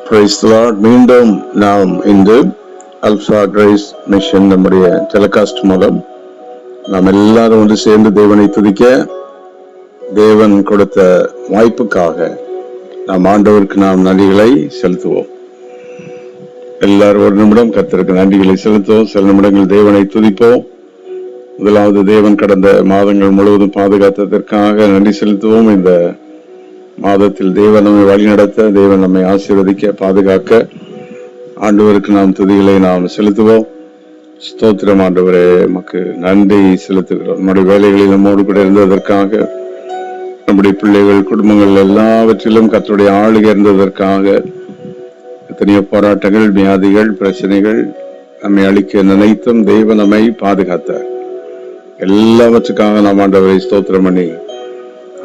Praise the Lord. மீண்டும் நாம் இன்று அல்ஃபா கிரேஸ் மிஷன் நம்முடைய டெலிகாஸ்ட் மூலம் நாம் எல்லாரும் ஒன்று சேர்ந்து தேவனை துதிக்க, தேவன் கொடுத்த வாய்ப்புக்காக நாம் ஆண்டவருக்கு நாம் நன்றிகளை செலுத்துவோம். எல்லாரும் ஒரு நிமிடம் கர்த்தருக்கு நன்றிகளை செலுத்துவோம். சில நிமிடங்கள் தேவனை துதிப்போம். முதலாவது, தேவன் கடந்த மாதங்கள் முழுவதும் பாதுகாத்ததற்காக நன்றி செலுத்துவோம். இந்த மாதத்தில் தேவன் நம்மை வழிநடத்த, தேவன் நம்மை ஆசீர்வதிக்க, பாதுகாக்க ஆண்டவருக்கு நாம் துதிகளை நாம் செலுத்துவோம். ஸ்தோத்திரம் ஆண்டவரே, நமக்கு நன்றி செலுத்துகிறோம். நம்முடைய வேலைகளில் நம்மோடு கூட இருந்ததற்காக, நம்முடைய பிள்ளைகள், குடும்பங்கள் எல்லாவற்றிலும் கர்த்தருடைய ஆளுகை இருந்ததற்காக, எத்தனையோ போராட்டங்கள், வியாதிகள், பிரச்சனைகள் நம்மை அழிக்க நினைத்தும் தேவன் நம்மை பாதுகாத்தார். எல்லாவற்றுக்காக நாம் ஆண்டவரை ஸ்தோத்திரம் பண்ணி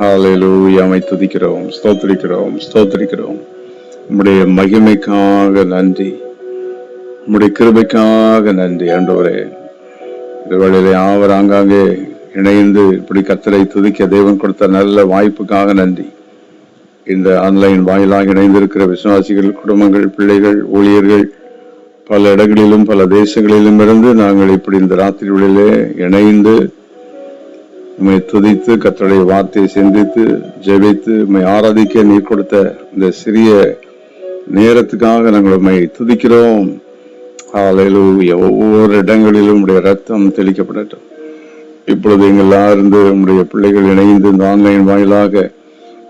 ஹல்லேலூயா துதிக்கிறோம், ஸ்தோத்திரிக்கிறோம், ஸ்தோத்திரிக்கிறோம். உம்முடைய மகிமைக்காக நன்றி, உம்முடைய கிருபைக்காக நன்றி ஆண்டவரே. இந்த வேளையிலே ஆவர் ஆங்காங்கே இணைந்து இப்படி கர்த்தரை துதிக்க தேவன் கொடுத்த நல்ல வாய்ப்புக்காக நன்றி. இந்த ஆன்லைன் வாயிலாக இணைந்திருக்கிற விசுவாசிகள், குடும்பங்கள், பிள்ளைகள், ஊழியர்கள் பல இடங்களிலும் பல தேசங்களிலும் இருந்து நாங்கள் இப்படி இந்த ராத்திரி வேளையிலே இணைந்து உம்மை துதித்து கர்த்தருடைய வார்த்தையை சிந்தித்து ஜெபித்து உம்மை ஆராதிக்க நீர் கொடுத்த இந்த சிறிய நேரத்துக்காக நாங்கள் உம்மை துதிக்கிறோம். ஹல்லேலூயா. ஒவ்வொரு இடங்களிலும் உம்முடைய ரத்தம் தெளிக்கப்படட்டும். இப்பொழுது எங்கெல்லாம் இருந்து உம்முடைய பிள்ளைகள் இணைந்து இந்த ஆன்லைன் வாயிலாக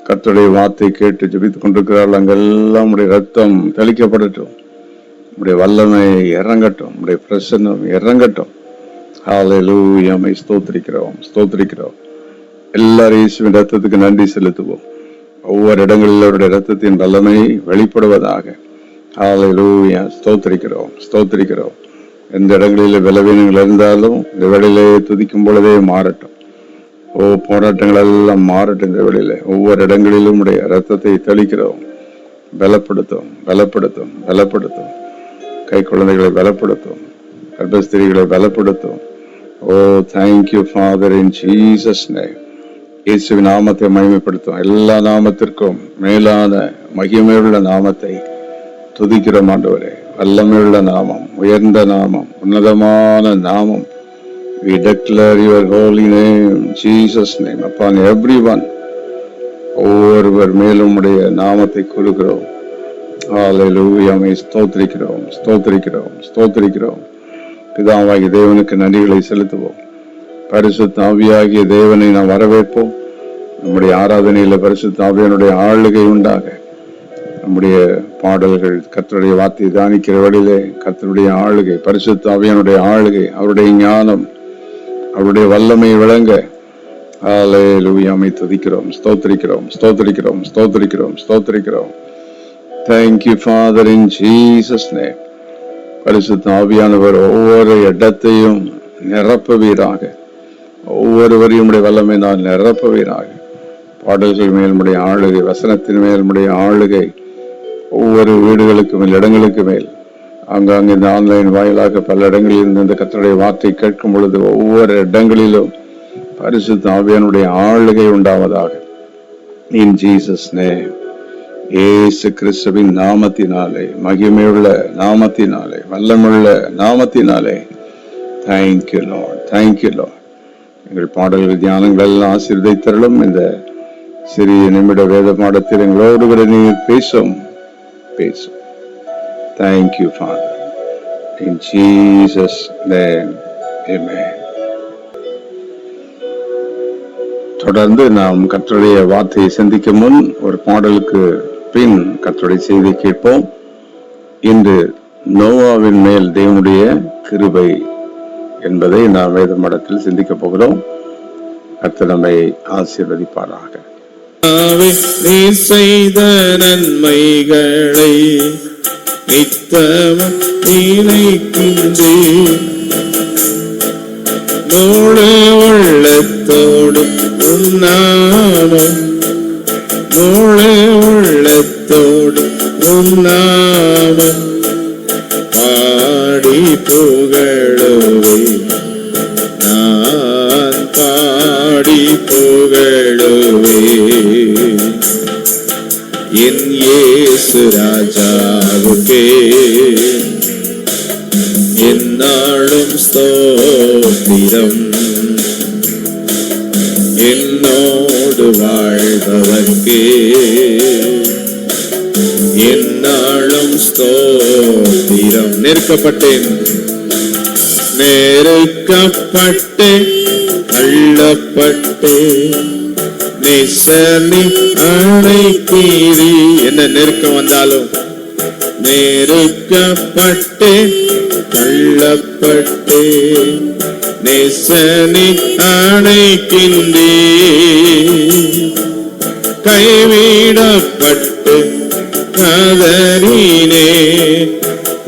கர்த்தருடைய வார்த்தை கேட்டு ஜெபித்துக் கொண்டிருக்கிறார்கள். அங்கெல்லாம் உம்முடைய ரத்தம் தெளிக்கப்படட்டும். உம்முடைய வல்லமை இறங்கட்டும், உம்முடைய பிரசன்னம் இறங்கட்டும். ஹல்லேலூயா. ஸ்தோத்திரிக்கிறோம், ஸ்தோத்திரிக்கிறோம். எல்லாரும் இயேசுவின் ரத்தத்துக்கு நன்றி செலுத்துவோம். ஒவ்வொரு இடங்களில் அவருடைய ரத்தத்தின் வல்லமை வெளிப்படுவதாக. ஹல்லேலூயா. ஸ்தோத்திரிக்கிறோம், ஸ்தோத்திரிக்கிறோம். எந்த இடங்களில் பலவீனங்கள் இருந்தாலும் இந்த வேளையிலே துதிக்கும் பொழுதே மாறட்டும். போராட்டங்கள் எல்லாம் மாறட்டும். இந்த வேளையிலே ஒவ்வொரு இடங்களிலும் உடைய ரத்தத்தை தெளிக்கிறோம். பலப்படுத்தும், பலப்படுத்தும், பலப்படுத்தும். கை குழந்தைகளை பலப்படுத்தும், கர்ப்பஸ்திரிகளை பலப்படுத்தும். Thank you father, in Jesus name. இயேசுவின் நாமத்தை மகிமைப்படுத்தும். எல்லா நாமத்திற்கும் மேலான மகிமையுள்ள நாமத்தை துதிக்கிறோம் ஆண்டவரே. வல்லமையுள்ள நாமம், உயர்ந்த நாமம், உன்னதமான நாமம். We declare your holy name, Jesus' name, upon everyone. ஒவ்வொருவர் மேலும் உடைய நாமத்தை கூறுகிறோம். ஹல்லேலூயா. ஸ்தோத்திரிக்கிறோம், ஸ்தோத்திரிக்கிறோம், ஸ்தோத்திரிக்கிறோம். பிதாவாகிய தேவனுக்கு நன்றிகளை செலுத்துவோம். பரிசுத்த ஆவியாகிய தேவனை நாம் வரவேற்போம். நம்முடைய ஆராதனையில பரிசுத்த ஆவியானுடைய ஆளுகை உண்டாக, நம்முடைய பாடல்கள் கர்த்தருடைய வார்த்தையை தியானிக்கிற வழியிலே கர்த்தருடைய ஆளுகை, பரிசுத்த ஆவியானுடைய ஆளுகை, அவருடைய ஞானம், அவருடைய வல்லமை விளங்க. ஹல்லேலூயா. துதிக்கிறோம், ஸ்தோத்திரிக்கிறோம், ஸ்தோத்திரிக்கிறோம், ஸ்தோத்திரிக்கிறோம், ஸ்தோத்திரிக்கிறோம். Thank you, Father, in Jesus' name. பரிசுத்த ஆவியானவர் ஒவ்வொரு இடத்தையும் நிரப்புவீராக. ஒவ்வொருவரையும் உடைய வல்லமை நான் நிரப்புவீராக. பாடல்கள் மேல் உடைய ஆளுகை, வசனத்தின் மேல் உடைய ஆளுகை, ஒவ்வொரு வீடுகளுக்கு மேல், இடங்களுக்கு மேல், அங்காங்க இந்த ஆன்லைன் வாயிலாக பல இடங்களில் இருந்து இந்த கர்த்தருடைய வார்த்தை கேட்கும் பொழுது ஒவ்வொரு இடங்களிலும் பரிசுத்த ஆவியானுடைய ஆளுகை உண்டாவதாக. இன் ஜீசஸ் நேம். இயேசு கிறிஸ்துவின் நாமத்தினாலே, மகிமையுள்ள நாமத்தினாலே, வல்லமுள்ள நாமத்தினாலே. Thank you Lord, thank you Lord. எங்கள் பாடல்கள், தியானங்கள் எல்லாம் ஆசீர்வதித்தருளும். இந்த சிறிய நிமிட வேத பாடத்தில் எங்களோடு கூட நீர் பேசும். Thank you father, in Jesus name, amen. தொடர்ந்து நாம் கர்த்தருடைய வார்த்தையை சிந்திக்கும் முன் ஒரு பாடலுக்கு பின் கர்த்தருடைய செய்தி கேட்போம். இன்று நோவாவின் மேல் தேவனுடைய கிருபை என்பதை நாம் வேத மடத்தில் சிந்திக்க போகிறோம். கர்த்தர் நம்மை ஆசீர்வதிப்பாராக. நீ செய்த நன்மைகளை நித்தமும் நினைக்கின்றேன். முழு உள்ளத்தோடு உன்னாமம், முழு உள்ளத்தோடு உன்னாமம் பாடி புகழுவே. நான் பாடி புகழுவே. என் இயேசு இயேசு ராஜாவுக்கே என்னாலும் ஸ்தோத்திரம். என்னோடு வாழ்பவர்க்கே என்னாலும் ஸ்தோத்திரம். நெருக்கப்பட்டேன், நெருக்கப்பட்டேன், தள்ளப்பட்டேன், நேசனி அழைத்தீரி. என்ன நெருக்கம் வந்தாலும் நெருக்கப்பட்டேன், தள்ளப்பட்டேன், நேசனி அழைக்கின்றே. கைவிடப்பட்டு கதறினே,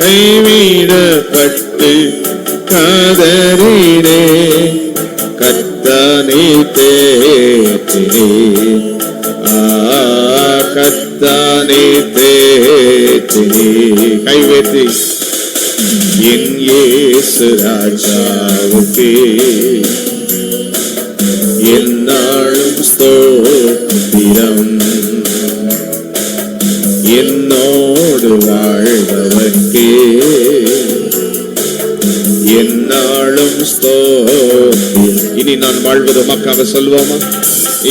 கைவிடப்பட்டு கதறினே, கர்த்தனை தேற்றினே, கர்த்தனை தேற்றினே. கைவேற்றி என் இயேசு ராஜாவுக்கே என்னாலும் ஸ்தோத்திரம். என்னோடு வாழ்பவர்க்கே என்னாலும் ஸ்தோத்திரம். இனி நான் வாழ்வது உமக்காக சொல்வோமா?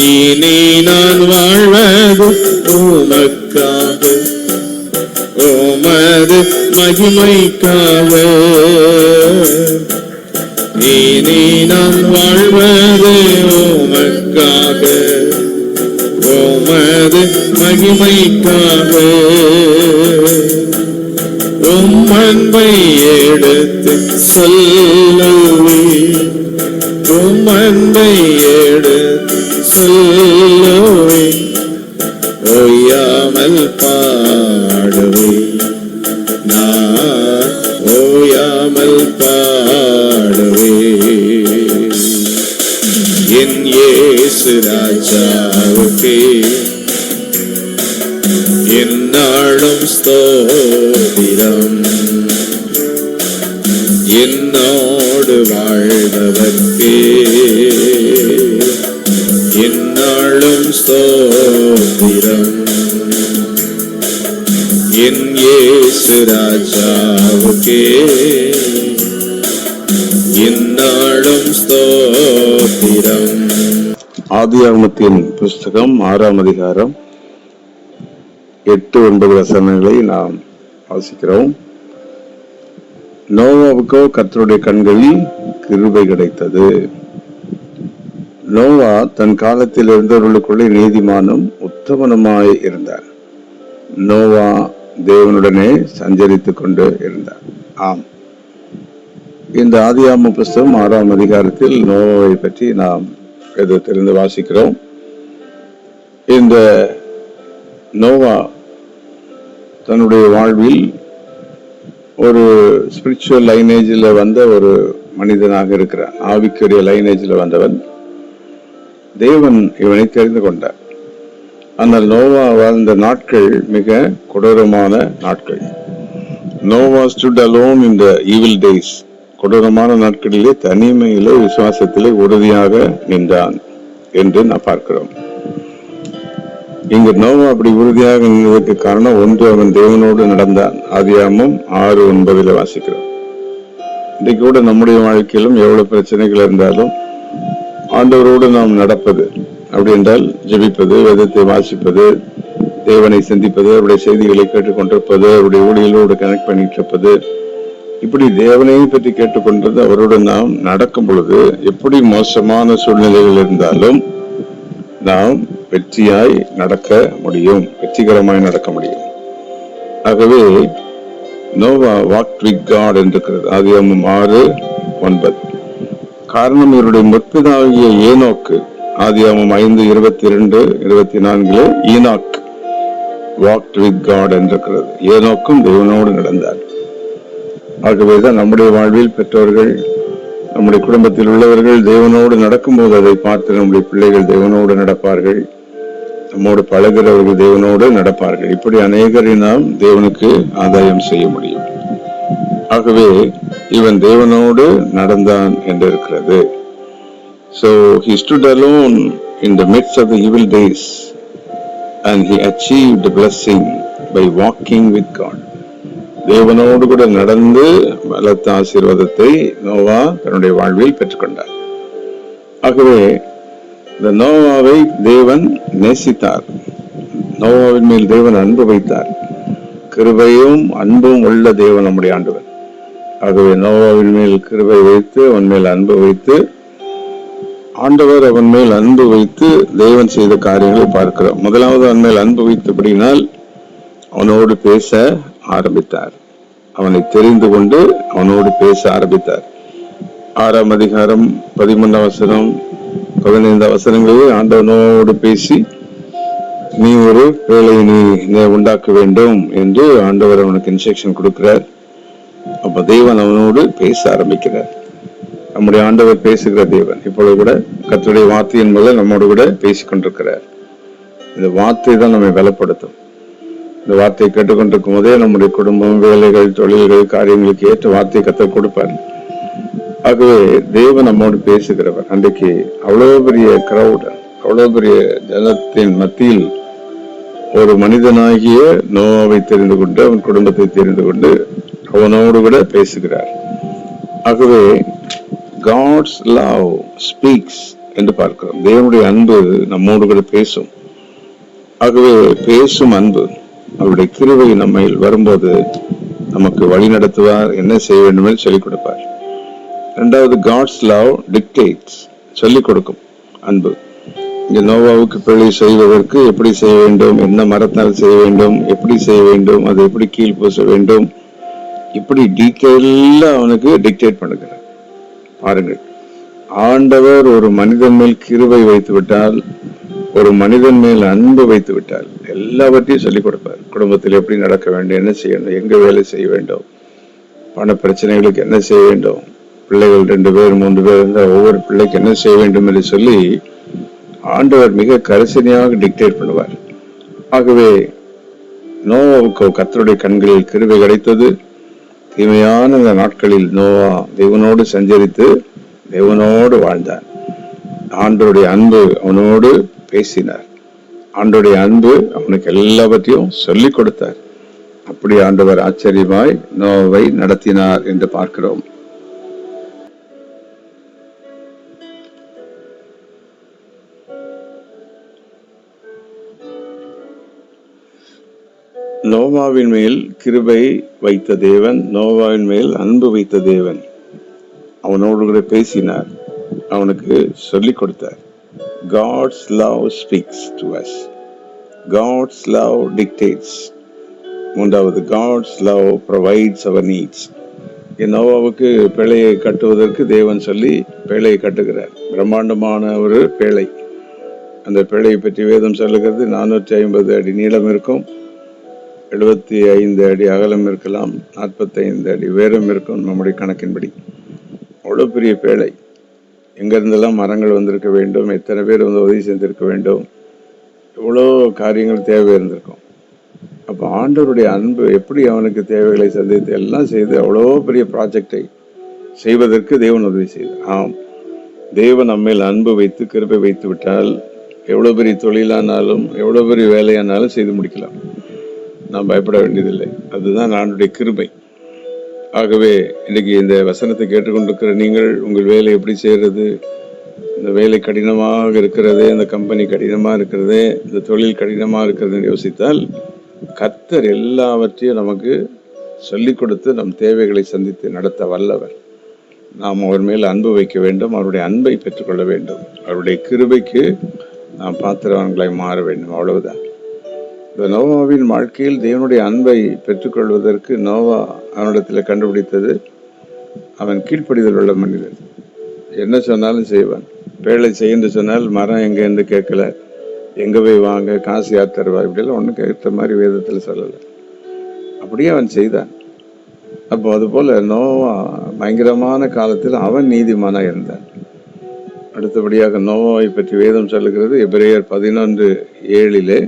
இனி நான் வாழ்வது உமக்காக, உமது மகிமைக்காக. இனி நான் வாழ்வது உமக்காக, உமது மகிமைக்காக. உம் அன்பை எடுத்து சொல்லுவேன், உம் அன்பை எடுத்து சொல்லுவேன், ஓயாமல் பாடுவேன், நான் ஓயாமல் பாடுவேன். என் இயேசு ராஜாவுக்கே என்னாலும் ஸ்தோத்திரம். என்னோடு வாழ்பவர்க்கே என்னாலும் ஸ்தோத்திரம். என் இயேசு ராஜாவுக்கே என்னாலும் ஸ்தோத்திரம். ஆதியாகமத்தின் புஸ்தகம் 6ஆம் அதிகாரம் 8-9 வசனங்களை நாம் வாசிக்கிறோம். நோவாவுக்கோ கர்த்தருடைய கண்களில் கிருபை கிடைத்தது. நோவா தன் காலத்தில் இருந்தவர்களுக்குள்ளே நீதிமானும் உத்தமனுமாய் இருந்தார். நோவா தேவனுடனே சஞ்சரித்துக் கொண்டு இருந்தார். ஆம், இந்த ஆதியாகம புஸ்தகம் 6ஆம் அதிகாரத்தில் நோவாவை பற்றி நாம் தெரிந்து வாசிக்கிறோம். இந்த நோவா தன்னுடைய வாழ்வில் ஒரு ஸ்பிரிச்சுவல் லைனேஜில் வந்த ஒரு மனிதனாக இருக்கிறான். ஆவிக்குரிய லைனேஜில் வந்தவன். தேவன் இவனை தெரிந்து கொண்டார். ஆனால் நோவா வாழ்ந்த நாட்கள் மிக கொடூரமான நாட்கள். Noah stood alone in the evil days. கொடூரமான நாட்களிலே தனிமையிலே விசுவாசத்திலே உறுதியாக நின்றான் என்று நான் பார்க்கிறோம். இங்கு நோவா அப்படி உறுதியாக நின்றதற்கு காரணம் ஒன்று, அவன் தேவனோடு நடந்தான். ஆதியாகமம் 6:9 வாசிக்கிறோம். இன்றைக்கு கூட நம்முடைய வாழ்க்கையிலும் எவ்வளவு பிரச்சனைகள் இருந்தாலும் ஆண்டவரோடு நாம் நடப்பது, அப்படி என்றால் ஜெபிப்பது, வேதத்தை வாசிப்பது, தேவனை சிந்திப்பது, அவருடைய செய்திகளை கேட்டுக்கொண்டிருப்பது, அவருடைய ஊழியர்களோடு கனெக்ட் பண்ணிட்டு இருப்பது, இப்படி தேவனையும் பற்றி கேட்டுக்கொண்டது அவரோடு நாம் நடக்கும் பொழுது எப்படி மோசமான சூழ்நிலைகள் இருந்தாலும் நாம் வெற்றியாய் நடக்க முடியும், வெற்றிகரமாய் நடக்க முடியும். ஆகவே நோவா வாக்ட் வித் காட் என்றிருக்கிறது ஆதியாகமம் 6:9. காரணம், இவருடைய முற்பிதாகிய ஏனோக்கு ஆதியாகமம் 5:22-24 ஈனாக் வாக்ட் வித் காட் என்றிருக்கிறது. ஏனோக்கும் தேவனோடு நடந்தார். ஆகவேதான் நம்முடைய வாழ்வில் பெற்றோர்கள், நம்முடைய குடும்பத்தில் உள்ளவர்கள் தேவனோடு நடக்கும்போது அதை பார்த்து நம்முடைய பிள்ளைகள் தேவனோடு நடப்பார்கள், நம்மோடு பழகிறவர்கள் தேவனோடு நடப்பார்கள். இப்படி அநேகரை நாம் தேவனுக்கு ஆதாயம் செய்ய முடியும். ஆகவே இவன் தேவனோடு நடந்தான் என்று இருக்கிறது. So he stood alone in the midst of the evil days and he achieved blessing by walking with God. தேவனோடு கூட நடந்து பலத்த ஆசீர்வாதத்தை நோவா தன்னுடைய வாழ்வில் பெற்றுக்கொண்டார். ஆகவே இந்த நோவாவை தேவன் நேசித்தார். நோவாவின் மேல் தேவன் அன்பு வைத்தார். கிருபையும் அன்பும் உள்ள தேவன் நம்முடைய ஆண்டவர். ஆகவே நோவாவின் மேல் கிருபை வைத்து அவன் மேல் அன்பு வைத்து ஆண்டவர் அவன் மேல் அன்பு வைத்து தேவன் செய்த காரியங்களை பார்க்கிறோம். முதலாவது அவன் மேல் அன்பு வைத்தபடினால் அவனோடு பேச ஆரம்பித்தார். அவனை தெரிந்து கொண்டு அவனோடு பேச ஆரம்பித்தார். 6ஆம் அதிகாரம் 13ஆம் வசனம் 15ஆம் வசனங்களில் ஆண்டவனோடு பேசி நீ ஒரு வேலையை நீ உண்டாக்க வேண்டும் என்று ஆண்டவர் அவனுக்கு இன்ஸ்ட்ரக்ஷன் கொடுக்கிறார். அப்ப தேவன் அவனோடு பேச ஆரம்பிக்கிறார். நம்முடைய ஆண்டவர் பேசுகிற தேவன் இப்பொழுது கூட கர்த்தருடைய வார்த்தையின் மூலம் நம்மோடு கூட பேசிக் கொண்டிருக்கிறார். இந்த வார்த்தை தான் நம்மை பலப்படுத்தும். இந்த வார்த்தையை கேட்டுக்கொண்டிருக்கும் போதே நம்முடைய குடும்பம், வேலைகள், தொழில்கள், காரியங்களுக்கு ஏற்ற வார்த்தையை கர்த்தர் கொடுப்பார். ஆகவே தேவன் நம்மோடு பேசுகிறவர். அன்றைக்கு அவ்வளவு பெரிய கிரௌட், அவ்வளவு பெரிய ஜனத்தின் மத்தியில் ஒரு மனிதனாகிய நோவாவை தெரிந்து கொண்டு அவன் குடும்பத்தை தெரிந்து கொண்டு அவனோடு கூட பேசுகிறார். ஆகவே God's love speaks என்று பார்க்கிறோம். தேவனுடைய அன்பு நம்மோடு கூட பேசும். ஆகவே பேசும் அன்பு அவருடைய கிருபை நம்ம வரும்போது நமக்கு வழி நடத்துவார், என்ன செய்ய வேண்டும் என்று சொல்லிக் கொடுப்பார். இரண்டாவது, God's love dictates, சொல்லிக் கொடுக்கும் அன்பு. இங்க நோவாவுக்கு பிழை செய்வதற்கு எப்படி செய்ய வேண்டும், என்ன மரத்தால் செய்ய வேண்டும், எப்படி செய்ய வேண்டும், அதை எப்படி கீழ் பூச வேண்டும், இப்படி டீட்டெயிலா அவனுக்கு டிக்டேட் பண்ணுகிறார். பாருங்கள், ஆண்டவர் ஒரு மனிதன் மேல் கிருபை வைத்து விட்டால், ஒரு மனிதன் மேல் அன்பு வைத்து விட்டால் எல்லாவற்றையும் சொல்லிக் கொடுப்பார். குடும்பத்தில் எப்படி நடக்க வேண்டும், என்ன செய்யணும், எங்க வேலை செய்ய வேண்டும், பண பிரச்சனைகளுக்கு என்ன செய்ய வேண்டும், பிள்ளைகள் 2 பேர் 3 பேர் இருந்தால் ஒவ்வொரு பிள்ளைக்கு என்ன செய்ய வேண்டும் என்று சொல்லி ஆண்டவர் மிக கரிசனையாக டிக்டேட் பண்ணுவார். ஆகவே நோவாவுக்கு கர்த்தருடைய கண்களில் கிருபை கிடைத்தது. தீமையான இந்த நாட்களில் நோவா தேவனோடு சஞ்சரித்து தேவனோடு வாழ்ந்தான். ஆண்டவருடைய அன்பு அவனோடு பேசினார். ஆண்டவருடைய அன்பு அவனுக்கு எல்லாவற்றையும் சொல்லிக் கொடுத்தார். அப்படி ஆண்டவர் ஆச்சரியமாய் நோவாவை நடத்தினார் என்று பார்க்கிறோம். நோவாவின் மேல் கிருபை வைத்த தேவன், நோவாவின் மேல் அன்பு வைத்த தேவன் அவனோடு கூட பேசினார், அவனுக்கு சொல்லிக் கொடுத்தார். God's love speaks to us. God's love dictates. மூன்றாவது, God's love provides our needs. நோவாவுக்கு பேழையை கட்டுவதற்கு தேவன் சொல்லி பேழையை கட்டுகிறார். பிரம்மாண்டமான ஒரு பேழை. அந்த பேழையை பற்றி வேதம் சொல்லுகிறது 450 அடி நீளம் இருக்கும், 75 அடி அகலம் இருக்கலாம், 45 அடி உயரம் இருக்கும் நம்முடைய கணக்கின்படி. அவ்வளோ பெரிய பேழை. எங்கிருந்தெல்லாம் மரங்கள் வந்திருக்க வேண்டும், எத்தனை பேர் வந்து உதவி செய்திருக்க வேண்டும், எவ்வளோ காரியங்கள் தேவை இருந்திருக்கும். அப்போ ஆண்டவருடைய அன்பு எப்படி அவனுக்கு தேவைகளை சந்தித்து எல்லாம் செய்து அவ்வளோ பெரிய ப்ராஜெக்டை செய்வதற்கு தேவன் உதவி செய்தார். ஆம், தேவன் நம்மேல் அன்பு வைத்து கிருபை வைத்து விட்டால் எவ்வளோ பெரிய தொழிலானாலும் எவ்வளோ பெரிய வேலையானாலும் செய்து முடிக்கலாம். நாம் பயப்பட வேண்டியதில்லை. அதுதான் ஆண்டவருடைய கிருபை. ஆகவே இன்னைக்கு இந்த வசனத்தை கேட்டுக்கொண்டிருக்கிற நீங்கள் உங்கள் வேலை எப்படி செய்யறது, இந்த வேலை கடினமாக இருக்கிறதே, இந்த கம்பெனி கடினமாக இருக்கிறதே, இந்த தொழில் கடினமாக இருக்கிறதுன்னு யோசித்தால் கர்த்தர் எல்லாவற்றையும் நமக்கு சொல்லிக் கொடுத்து நம் தேவைகளை சந்தித்து நடத்த வல்லவர். நாம் அவர் மேல் அன்பு வைக்க வேண்டும், அவருடைய அன்பை பெற்றுக்கொள்ள வேண்டும், அவருடைய கிருபைக்கு நாம் பாத்திரவான்களாய் மாற வேண்டும். அவ்வளவுதான். இந்த நோவாவின் வாழ்க்கையில் தேவனுடைய அன்பை பெற்றுக்கொள்வதற்கு நோவா அவனிடத்தில் கண்டுபிடித்தது, அவன் கீழ்ப்படிதல் உள்ள மனிதன். என்ன சொன்னாலும் செய்வான். வேலை செய்ய சொன்னால் மரம் எங்கேருந்து கேட்கல, எங்கே போய் வாங்க, காசு யார் தருவா, இப்படியெல்லாம் ஒன்றும் கேட்ட மாதிரி வேதத்தில் சொல்லலை. அப்படியே அவன் செய்தான். அப்போ அதுபோல் நோவா பயங்கரமான காலத்தில் அவன் நீதிமானாக இருந்தான். அடுத்தபடியாக நோவாவை பற்றி வேதம் சொல்லுகிறது. எபிரேயர் 11:7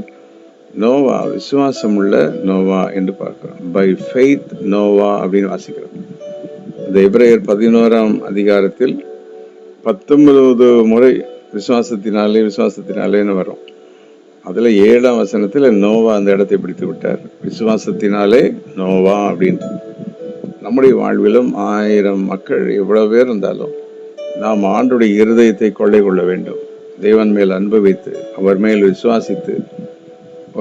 நோவா விசுவாசம் உள்ள நோவா என்று பார்க்கிறோம். பை ஃபெய்த் நோவா அப்படின்னு வாசிக்கிறோம். இந்த எபிரேயர் 11ஆம் அதிகாரத்தில் 19 முறை விசுவாசத்தினாலேன்னு வரும். அதுல 7ஆம் வசனத்துல நோவா அந்த இடத்தை பிடித்து விட்டார். விசுவாசத்தினாலே நோவா அப்படின்ட்டு. நம்முடைய வாழ்விலும் 1000 மக்கள் எவ்வளவு பேர் இருந்தாலும் நாம் ஆண்டுடைய இருதயத்தை கொள்ளை கொள்ள வேண்டும். தேவன் மேல் அன்பு வைத்து அவர் மேல் விசுவாசித்து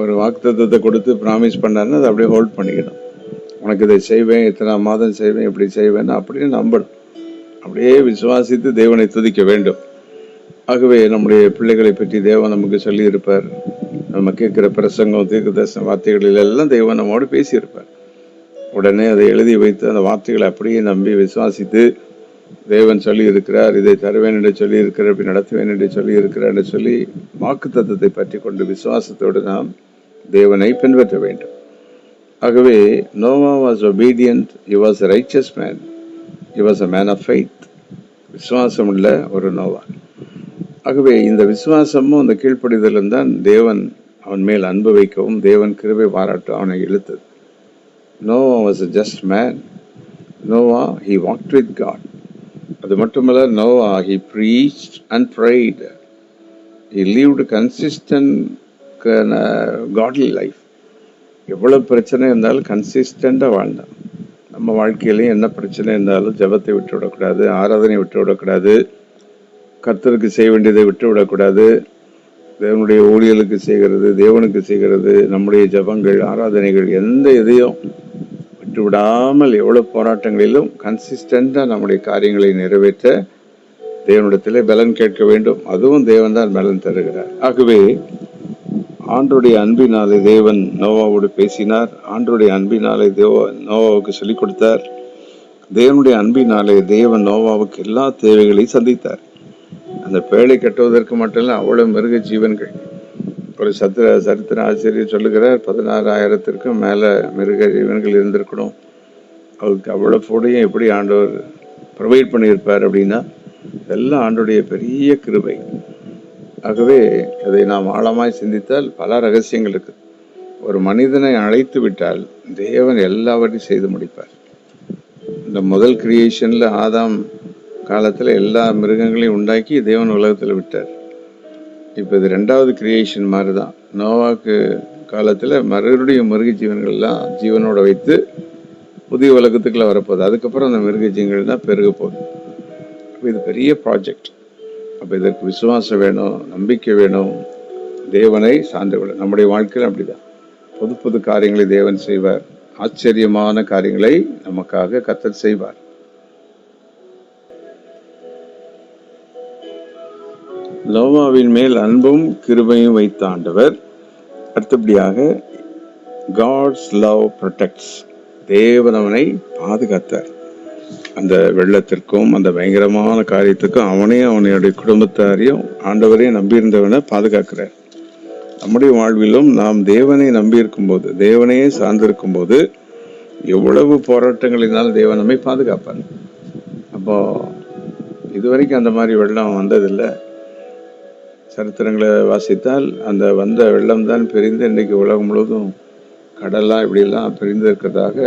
ஒரு வாக்குத்தத்தத்தை கொடுத்து ப்ராமிஸ் பண்ணாருன்னா அதை அப்படியே ஹோல்ட் பண்ணிக்கணும். உனக்கு இதை செய்வேன், இத்தனை மாதம் செய்வேன், இப்படி செய்வேன் அப்படின்னு நம்பணும். அப்படியே விசுவாசித்து தேவனை துதிக்க வேண்டும். ஆகவே நம்முடைய பிள்ளைகளை பற்றி தேவன் நமக்கு சொல்லி இருப்பார். நம்ம கேட்கிற பிரசங்கம், தீர்க்கதரிசன வார்த்தைகளில் எல்லாம் தேவன் நம்மோடு பேசியிருப்பார். உடனே அதை எழுதி வைத்து அந்த வார்த்தைகளை அப்படியே நம்பி விசுவாசித்து தேவன் சொல்லி இருக்கிறார், இதை தருவேன் என்று சொல்லி இருக்கிறார், இப்படி நடத்துவேன் என்று சொல்லி இருக்கிறார் என்று சொல்லி வாக்குத்தத்தத்தை பற்றி கொண்டு விசுவாசத்தோடு நாம் தேவனை பின்பற்ற வேண்டும். ஆகவே Noah was obedient, he was a righteous man, he was a man of faith. விசுவாசம் உள்ள ஒரு நோவா. ஆகவே இந்த விசுவாசமும் அந்த கீழ்ப்படிதலும் தான் தேவன் அவன் மேல் அன்பு வைக்கவும் தேவன் கிருபை பாராட்ட அவனை இழுத்தது. Noah was a just man. Noah, he walked with God. அது மட்டுமல்ல, Noah, he preached and prayed. He lived consistent godly life. எவ்வளவு பிரச்சனை இருந்தாலும் கன்சிஸ்டண்டா வாழ்ந்தான். நம்ம வாழ்க்கையிலையும் என்ன பிரச்சனை இருந்தாலும் ஜெபத்தை விட்டு விடக்கூடாது, ஆராதனை விட்டு விடக்கூடாது, கர்த்தருக்கு செய்ய வேண்டியதை விட்டு விடக்கூடாது, தேவனுடைய ஊழியலுக்கு செய்கிறது, தேவனுக்கு செய்கிறது, நம்முடைய ஜெபங்கள், ஆராதனைகள் எந்த இதையும் விட்டு விடாமல் எவ்வளவு போராட்டங்களிலும் கன்சிஸ்டண்டா நம்முடைய காரியங்களை நிறைவேற்ற தேவனிடத்திலே பலன் கேட்க வேண்டும். அதுவும் தேவன் தான் பலன் தருகிறார். ஆகவே ஆண்டருடைய அன்பினாலே தேவன் நோவாவோடு பேசினார். ஆண்டருடைய அன்பினாலே நோவாவுக்கு சொல்லிக் கொடுத்தார். தேவனுடைய அன்பினாலே தேவன் நோவாவுக்கு எல்லா தேவைகளையும் சந்தித்தார். அந்த பேழை கட்டுவதற்கு மட்டும் இல்லை, அவ்வளவு மிருக ஜீவன்கள். ஒரு சரித்திர ஆசிரியர் சொல்லுகிறார், 16,000க்கும் மேல மிருக ஜீவன்கள் இருந்திருக்கணும். அவருக்கு அவ்வளவு ஃபுட்டையும் எப்படி ஆண்டவர் ப்ரொவைட் பண்ணியிருப்பார் அப்படின்னா, இதெல்லாம் ஆண்டோடைய பெரிய கிருபை. ஆகவே அதை நாம் ஆழமாய் சிந்தித்தால் பல ரகசியங்கள் இருக்கு. ஒரு மனிதனை அழைத்து விட்டால் தேவன் எல்லாவற்றையும் செய்து முடிப்பார். இந்த முதல் கிரியேஷன்ல ஆதாம் காலத்துல எல்லா மிருகங்களையும் உண்டாக்கி தேவன் உலகத்துல விட்டார். இப்ப இது 2வது கிரியேஷன் மாதிரிதான். நோவாக்கு காலத்துல மறுபடியும் மிருக ஜீவன்கள் எல்லாம் ஜீவனோட வைத்து புதிய உலகத்துக்குள்ள வரப்போகுது. அதுக்கப்புறம் அந்த மிருக ஜீவன்கள் தான் பெருக போகுது. இது பெரிய ப்ராஜெக்ட். அப்ப இதற்கு விசுவாசம் வேணும், நம்பிக்கை வேணும், தேவனை சார்ந்து விட. நம்முடைய வாழ்க்கையில் அப்படிதான். புது புது காரியங்களை தேவன் செய்வார். ஆச்சரியமான காரியங்களை நமக்காக கர்த்தர் செய்வார். நோவாவின் மேல் அன்பும் கிருபையும் வைத்த ஆண்டவர் அடுத்தபடியாக காட்ஸ் லவ் ப்ரொடெக்ட்ஸ், தேவன் அவனை பாதுகாத்தார். அந்த வெள்ளத்திற்கும் அந்த பயங்கரமான காரியத்துக்கும் அவனையும் அவனுடைய குடும்பத்தாரையும் ஆண்டவரையும் நம்பியிருந்தவனை பாதுகாக்கிறார். நம்முடைய வாழ்விலும் நாம் தேவனை நம்பி இருக்கும் போது, தேவனையே சார்ந்திருக்கும் போது எவ்வளவு போராட்டங்களினாலும் தேவன் நம்மை பாதுகாப்பார். அப்போ இதுவரைக்கும் அந்த மாதிரி வெள்ளம் வந்ததில்லை. சரித்திரங்களை வாசித்தால் அந்த வந்த வெள்ளம் தான் பிரிந்து இன்றைக்கு உலகம் முழுவதும் கடலாம் இப்படிலாம் பிரிந்து இருக்கிறதாக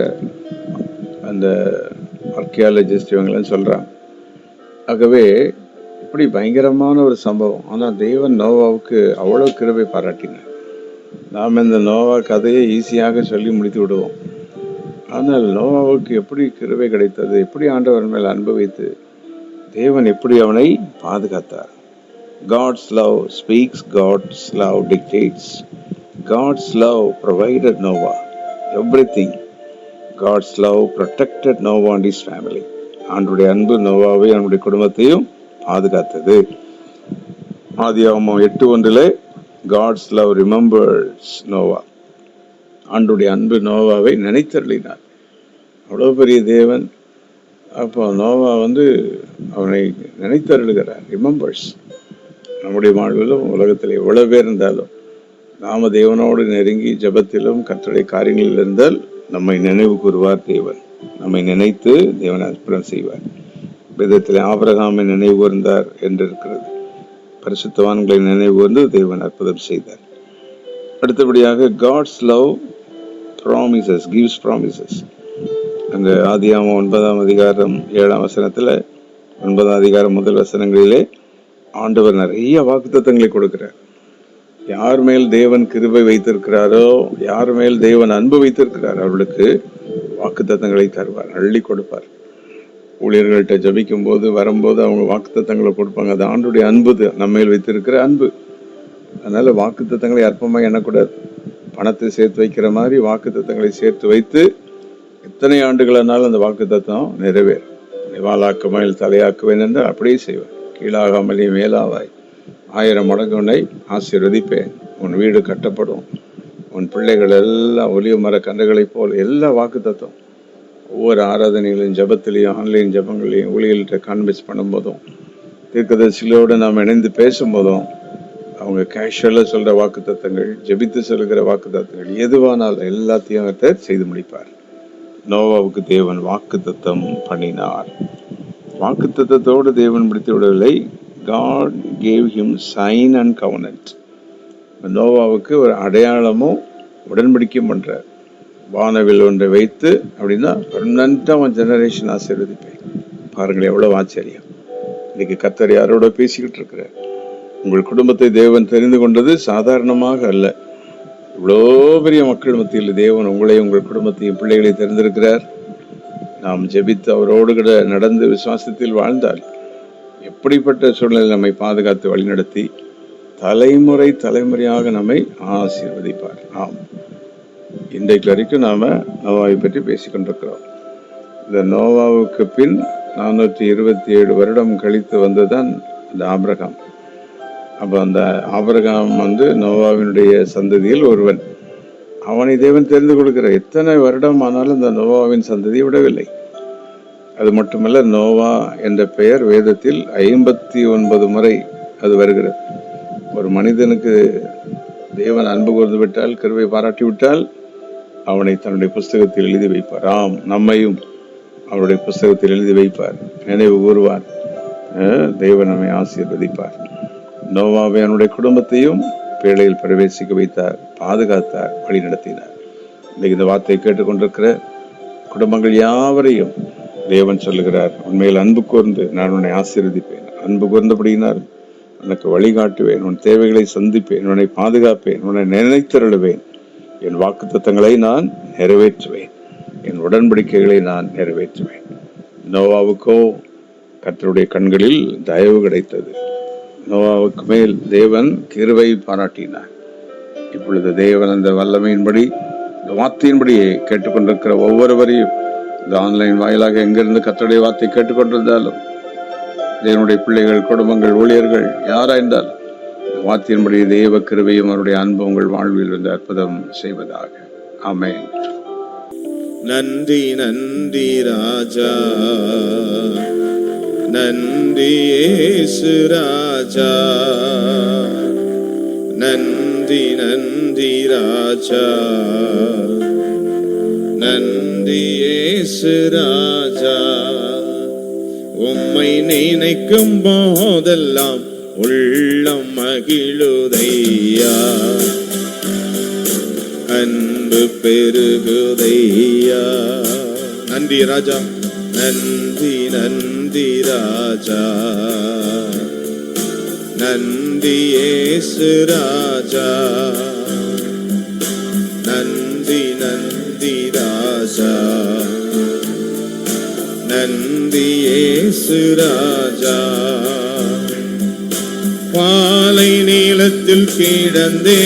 அந்த ஆர்கியாலஜிஸ்ட் இவங்களாம் சொல்றாங்க. ஆகவே இப்படி பயங்கரமான ஒரு சம்பவம். ஆனால் தேவன் நோவாவுக்கு அவ்வளவு கிருபை பாராட்டினார். நாம் இந்த நோவா கதையை ஈஸியாக சொல்லி முடித்து விடுவோம். ஆனால் நோவாவுக்கு எப்படி கிருபை கிடைத்தது, எப்படி ஆண்டவர் மேல் அன்பு வைத்து தேவன் எப்படி அவனை பாதுகாத்தார். God's love speaks, God's love dictates. God's love provided Noah everything. God's love protected Noah and his family. ஆண்டவருடைய அன்பு நோவாவை அவனுடைய குடும்பத்தையும் பாதுகாத்தது. ஆதியாகமம் 8:1 God's love remembers Noah. ஆண்டவருடைய அன்பு நோவாவை நினைத்தருளினார். அவ்வளவு பெரிய தேவன். அப்போ நோவா அவனை நினைத்தருளுகிறார். ரிமெம்பர்ஸ். நம்முடைய வாழ்விலும் உலகத்தில் எவ்வளவு பேர் இருந்தாலும் நாம தேவனோடு நெருங்கி ஜபத்திலும் கர்த்தருடைய காரியங்களில் இருந்தால் நம்மை நினைவு கூறுவார் தேவன். நம்மை நினைத்து தேவன் அற்புதம் செய்வார். விதத்தில் ஆபிரகாமை நினைவு கூர்ந்தார் என்று இருக்கிறது. பரிசுத்தவான்களை நினைவு கூர்ந்து தேவன் அற்புதம் செய்தார். அடுத்தபடியாக God's love promises, gives promises. அந்த ஆதியாகமம் 9ஆம் அதிகாரம் 7ஆம் வசனத்துல 9ஆம் அதிகாரம் முதல் வசனங்களிலே ஆண்டவர் நிறைய வாக்குத்தத்தங்களை கொடுக்கிறார். யார் மேல் தேவன் கிருபை வைத்திருக்கிறாரோ, யார் மேல் தேவன் அன்பு வைத்திருக்கிறார், அவர்களுக்கு வாக்குத்தத்தங்களை தருவார், அள்ளி கொடுப்பார். ஊழியர்கள்ட்ட ஜபிக்கும் போது வரும்போது அவங்க வாக்குத்தத்தங்களை கொடுப்பாங்க. அது ஆண்டுடைய அன்பு, நம்ம மேல் வைத்திருக்கிற அன்பு. அதனால வாக்குத்தத்தங்களை அற்பமாக எண்ணக்கூடாது. பணத்தை சேர்த்து வைக்கிற மாதிரி வாக்குத்தத்தங்களை சேர்த்து வைத்து எத்தனை ஆண்டுகளானாலும் அந்த வாக்குத்தத்தம் நிறைவேறும். வாளாக்குமையில் தலையாக்குவேன் என்று அப்படியே செய்வேன். கீழாகாமலே மேலாவாய், 1000 மடங்கு உன்னை ஆசீர்வதிப்பேன், உன் வீடு கட்டப்படும், உன் பிள்ளைகள் எல்லாம் ஒலிவ மர கன்றுகளை போல். எல்லா வாக்குத்தத்தம் ஒவ்வொரு ஆராதனைகளையும் ஜபத்திலையும் ஆன்லைன் ஜபங்களையும் ஊழியர்கிட்ட கான்வென்ஸ் பண்ணும்போதும் தீர்க்கதரிசிகளோடு நாம் இணைந்து பேசும்போதும் அவங்க கேஷுவலாக சொல்கிற வாக்குத்தத்தங்கள், ஜெபித்து சொல்கிற வாக்குத்தத்தங்கள் எதுவானாலும் எல்லாத்தையும் செய்து முடிப்பார். நோவாவுக்கு தேவன் வாக்குத்தத்தம் பண்ணினார். வாக்குத்தத்தத்தோடு தேவன் முடித்து விடவில்லை. God gave him sign and covenant. நோவாவுக்கு ஒரு அடையாளமும் உடன்படிக்கையும் பண்றார். வானவில் ஒன்றை வைத்து அப்படின்னா பெர்மனண்டா அவன் ஜெனரேஷன் ஆசீர்வதிப்பேன். பாருங்கள் எவ்வளவு ஆச்சரியம். இன்னைக்கு கர்த்தர் யாரோட பேசிக்கிட்டு இருக்கிறார். உங்கள் குடும்பத்தை தேவன் தெரிந்து கொண்டது சாதாரணமாக அல்ல. இவ்வளோ பெரிய மக்கள் மத்தியில் தேவன் உங்களையும் உங்கள் குடும்பத்தையும் பிள்ளைகளையும் தெரிந்திருக்கிறார். நாம் ஜெபித்து அவரோடு கூட நடந்து விசுவாசத்தில் வாழ்ந்தால் எப்படிப்பட்ட சூழ்நிலை நம்மை பாதுகாத்து வழிநடத்தி தலைமுறை தலைமுறையாக நம்மை ஆசீர்வதிப்பார். ஆம், இன்றைக்கு வரைக்கும் நாம நோவாவை பற்றி பேசிக்கொண்டிருக்கிறோம். இந்த நோவாவுக்கு பின் 427 வருடம் கழித்து வந்ததுதான் அந்த ஆபிரகாம். அப்ப அந்த ஆபிரகாம் நோவாவினுடைய சந்ததியில் ஒருவன். அவனை தேவன் தெரிந்து கொடுக்கிற எத்தனை வருடம் ஆனாலும் இந்த நோவாவின் சந்ததியை விடவில்லை. அது மட்டுமல்ல, நோவா என்ற பெயர் வேதத்தில் 59 முறை அது வருகிறது. ஒரு மனிதனுக்கு தேவன் அன்பு கூர்ந்து விட்டால், கிருபை பாராட்டி விட்டால், அவனை தன்னுடைய புஸ்தகத்தில் எழுதி வைப்பார். ஆம், நம்மையும் அவருடைய புஸ்தகத்தில் எழுதி வைப்பார், நினைவு கூறுவார். தேவன் நம்மை ஆசீர்வதிப்பார். நோவாவை அவனுடைய குடும்பத்தையும் பேழையில் பிரவேசிக்க வைத்தார், பாதுகாத்தார், வழி நடத்தினார். இன்னைக்கு இந்த வார்த்தையை கேட்டுக்கொண்டிருக்கிற குடும்பங்கள் யாவரையும் தேவன் சொல்லுகிறார், உண்மையில் அன்பு கூர்ந்து நான் உன்னை ஆசீர்வதிப்பேன், அன்பு கூர்ந்தபடியினால் உனக்கு வழிகாட்டுவேன், உன் தேவைகளை சந்திப்பேன், உன்னை பாதுகாப்பேன், உன்னை நினைத்தருளுவேன், என் வாக்குத்தத்தங்களை நான் நிறைவேற்றுவேன், என் உடன்படிக்கைகளை நான் நிறைவேற்றுவேன். நோவாவுக்கோ கர்த்தருடைய கண்களில் தயவு கிடைத்தது. நோவாவுக்கு மேல் தேவன் கிருபை பாராட்டினார். இப்பொழுது தேவன் அந்த வல்லமையின்படி, இந்த வார்த்தையின்படியே கேட்டுக்கொண்டிருக்கிற ஒவ்வொருவரையும், இந்த ஆன்லைன் வாயிலாக எங்கிருந்து கர்த்தருடைய வார்த்தை கேட்டுக்கொண்டிருந்தாலும், தேவனுடைய பிள்ளைகள், குடும்பங்கள், ஊழியர்கள் யாராயிருந்தாலும், இந்த வார்த்தையின்படி தேவ கிருபையும் அவருடைய அன்பு உங்கள் வாழ்வில் வந்து அற்புதம் செய்வதாக. ஆமென். நன்றி நன்றி ராஜா, நன்றி இயேசு ராஜா, நன்றி நன்றி ராஜா, நன்றி இயேசு ராஜா. உம்மை நினைக்கும் போதெல்லாம் உள்ளம் மகிழுதையா, அன்பு பெருகுதையா. நன்றி ராஜா, நன்றி நன்றி ராஜா, நன்றி இயேசு ராஜா, நன்றி நன்றி ராஜா, நன்றி இயேசு ராஜா. பாலை நீளத்தில் கிடந்தே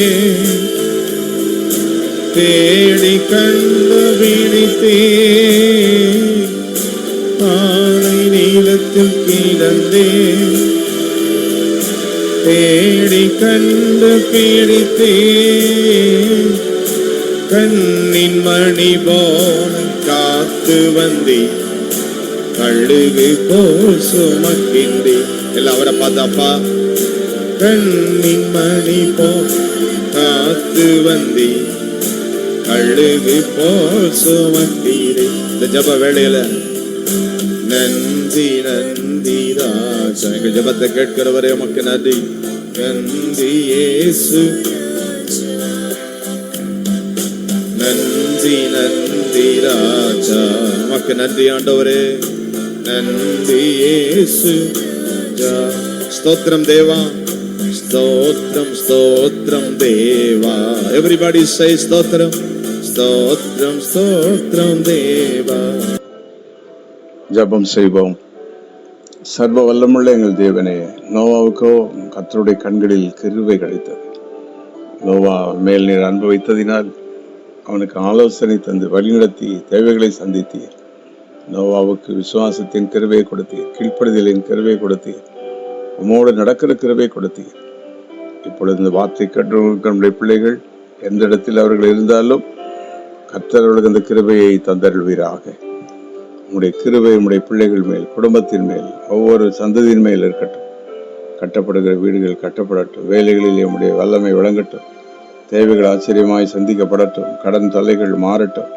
தேடி கண்டுபிடித்தே, பாலை நீளத்தில் கிடந்தே தேடி கண்டுபிடித்தே, கண்ணின் மணி போல காத்து வந்தே, கழுகு போல் சுமக்கின்றே. எல்லாம் அவரை பார்த்தாப்பா, கண்ணின் மணி போல் காத்து வந்தே, கழுகு போல் சுமத்தீரே. இந்த ஜப வேளையில நன்றி நன்றி ராஜா. எங்க ஜபத்தை கேட்கிறவரே உமக்கு நன்றி. நன்றி இயேசு, நன்றி நன்றி ராஜா, உமக்கு நன்றி ஆண்டவரே. நன்றி இயேசு. ஸ்தோத்திரம் தேவா, ஸ்தோத்திரம் ஸ்தோத்திரம் தேவா. Everybody say ஸ்தோத்திரம் ஸ்தோத்திரம் ஸ்தோத்திரம் தேவா. ஜெபம் செய்வோம். சர்வ வல்லமுள்ள எங்கள் தேவனே, நோவாவுக்கோ கர்த்தருடைய கண்களில் கிருபை கிடைத்தது. நோவா மேல் நீர் அன்பு வைத்ததினால் அவனுக்கு ஆலோசனை தந்து வழிநடத்தி தேவைகளை சந்தித்தீர். நோவாவுக்கு விசுவாசத்தின் கிருபையை கொடுத்தீர், கீழ்ப்படிதலின் கிருபையை கொடுத்தீர், உம்மோடு நடக்கிற கிருபையை கொடுத்தீர். இப்பொழுது இந்த வார்த்தை கற்றுடைய பிள்ளைகள் எந்த இடத்தில் அவர்கள் இருந்தாலும் கர்த்தர் அவர்களுக்கு அந்த கிருபையை தந்தருள்வீராக. உம்முடைய கிருபை உம்முடைய பிள்ளைகள் மேல், குடும்பத்தின் மேல், ஒவ்வொரு சந்ததியின் மேல் இருக்கட்டும். கட்டப்படுகிற வீடுகள் கட்டப்படட்டும், வேலைகளில் உம்முடைய வல்லமை விளங்கட்டும், தேவைகள் ஆச்சரியமாய் சந்திக்கப்படட்டும், கடன் தொல்லைகள் மாறட்டும்.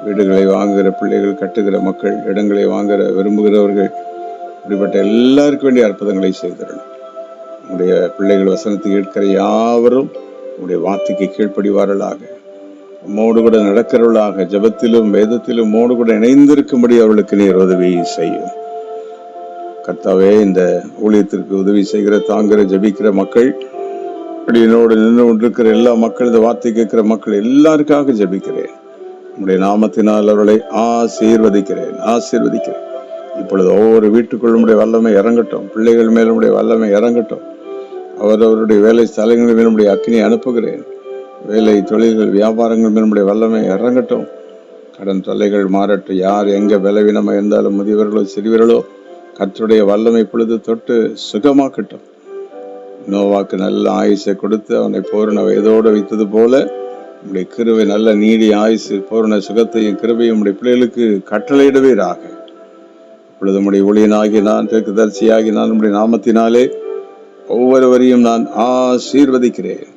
வீடுகளை வாங்குகிற பிள்ளைகள், கட்டுகிற மக்கள், இடங்களை வாங்குகிற விரும்புகிறவர்கள், இப்படிப்பட்ட எல்லாருக்கும் வேண்டிய அற்புதங்களை செய்திடணும். உங்களுடைய பிள்ளைகள் வசனத்தை கேட்கிற யாவரும் உங்களுடைய வார்த்தைக்கு கீழ்ப்படிவார்களாக, உம்மோடு கூட நடக்கிறவர்களாக, ஜபத்திலும் வேதத்திலும் உம்மோடு கூட இணைந்திருக்கும்படி அவர்களுக்கு நீர் உதவி செய்யும். கர்த்தாவே, இந்த ஊழியத்திற்கு உதவி செய்கிற, தாங்கிற, ஜபிக்கிற மக்கள், என்னோடு நின்று கொண்டிருக்கிற எல்லா மக்கள், இந்த வார்த்தை கேட்கிற மக்கள் எல்லாருக்காக ஜபிக்கிறேன். உங்களுடைய நாமத்தினால் அவர்களை ஆசீர்வதிக்கிறேன். இப்பொழுது ஒவ்வொரு வீட்டுக்குள்ளும் வல்லமை இறங்கட்டும், பிள்ளைகள் மேலும் வல்லமை இறங்கட்டும். அவரவருடைய வேலை ஸ்தலங்கள் மேலும் அக்கினி அனுப்புகிறேன். வேலை, தொழில்கள், வியாபாரங்கள் மேலும் வல்லமை இறங்கட்டும். கடன் தொல்லைகள் மாறட்டும். யார் எங்க பலவீனமாக இருந்தாலும், முதியவர்களோ சிறியவர்களோ, கர்த்தருடைய வல்லமை பொழுது தொட்டு சுகமாக்கட்டும். நோவாக்கு நல்ல ஆயுசை கொடுத்து அவனை பூரண வயதோடு வைத்தது போல உடைய கிருபை நல்ல நீடி ஆயுசு, பூரண சுகத்தையும் கிருபையும் உடைய பிள்ளைகளுக்கு கட்டளையிடுவீராக. இப்பொழுது உடைய ஊழியனாகி நான், தீர்க்கதரிசியாகி நான் உடைய நாமத்தினாலே ஒவ்வொருவரையும் நான் ஆசீர்வதிக்கிறேன்.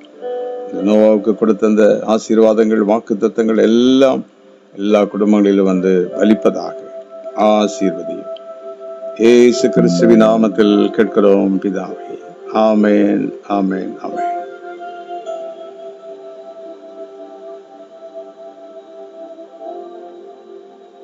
நோவாவுக்கு கொடுத்த அந்த ஆசீர்வாதங்கள், வாக்கு தத்தங்கள் எல்லாம் எல்லா குடும்பங்களிலும் வந்து பலிப்பதாக. ஆசீர்வதியும். இயேசு கிறிஸ்துவின் நாமத்தில் கேட்கிறோம் பிதாவே. ஆமென், ஆமென், ஆமென்.